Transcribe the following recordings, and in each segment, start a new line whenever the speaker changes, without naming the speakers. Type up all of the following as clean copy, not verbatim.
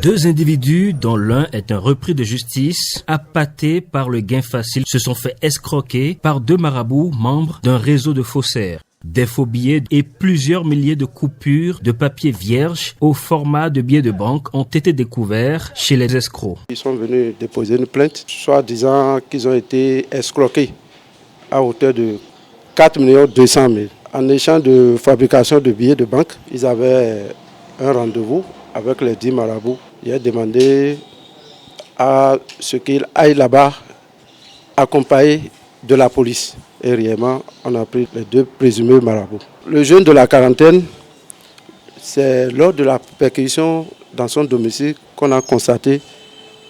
Deux individus, dont l'un est un repris de justice, appâtés par le gain facile, se sont fait escroquer par deux marabouts membres d'un réseau de faussaires. Des faux billets et plusieurs milliers de coupures de papier vierge au format de billets de banque ont été découverts chez les escrocs.
Ils sont venus déposer une plainte, soit disant qu'ils ont été escroqués à hauteur de 4 200 000. En échange de fabrication de billets de banque, ils avaient un rendez-vous avec les 10 marabouts. Ils ont demandé à ce qu'ils aillent là-bas accompagnés de la police. Et réellement, on a pris les deux présumés marabouts. Le jeune de la quarantaine, c'est lors de la perquisition dans son domicile qu'on a constaté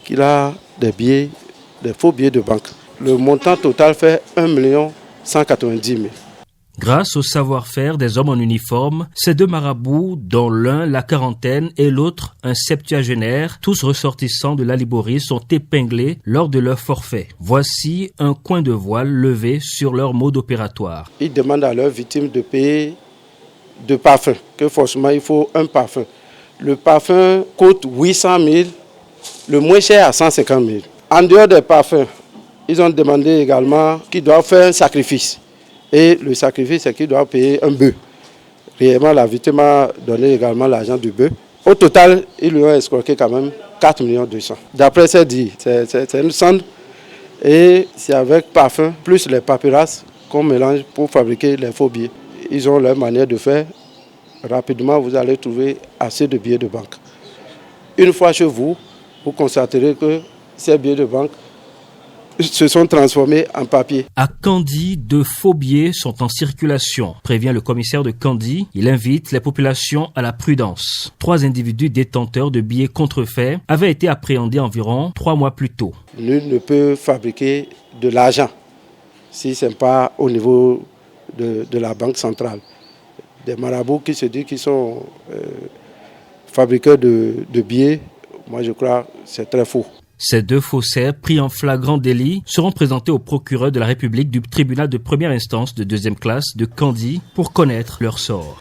qu'il a des faux billets de banque. Le montant total fait 1 190 000.
Grâce au savoir-faire des hommes en uniforme, ces deux marabouts, dont l'un la quarantaine et l'autre un septuagénaire, tous ressortissants de la Liborie, sont épinglés lors de leur forfait. Voici un coin de voile levé sur leur mode opératoire.
Ils demandent à leurs victimes de payer de parfum, que forcément il faut un parfum. Le parfum coûte 800 000, le moins cher à 150 000. En dehors des parfums, ils ont demandé également qu'ils doivent faire un sacrifice. Et le sacrifice, c'est qu'ils doivent payer un bœuf. Réellement, la victime a donné également l'argent du bœuf. Au total, ils lui ont escroqué quand même 4 200 000. D'après ces dits, c'est une cendre et c'est avec parfum plus les papyrus qu'on mélange pour fabriquer les faux billets. Ils ont leur manière de faire. Rapidement, vous allez trouver assez de billets de banque. Une fois chez vous, vous constaterez que ces billets de banque se sont transformés en papier.
À Kandji, de faux billets sont en circulation, prévient le commissaire de Kandji. Il invite les populations à la prudence. 3 individus détenteurs de billets contrefaits avaient été appréhendés environ 3 mois plus tôt.
Nul ne peut fabriquer de l'argent si ce n'est pas au niveau de la banque centrale. Des marabouts qui se disent qu'ils sont fabricants de billets, moi je crois que c'est très faux.
Ces deux faussaires, pris en flagrant délit, seront présentés au procureur de la République du tribunal de première instance de 2e classe de Kandji pour connaître leur sort.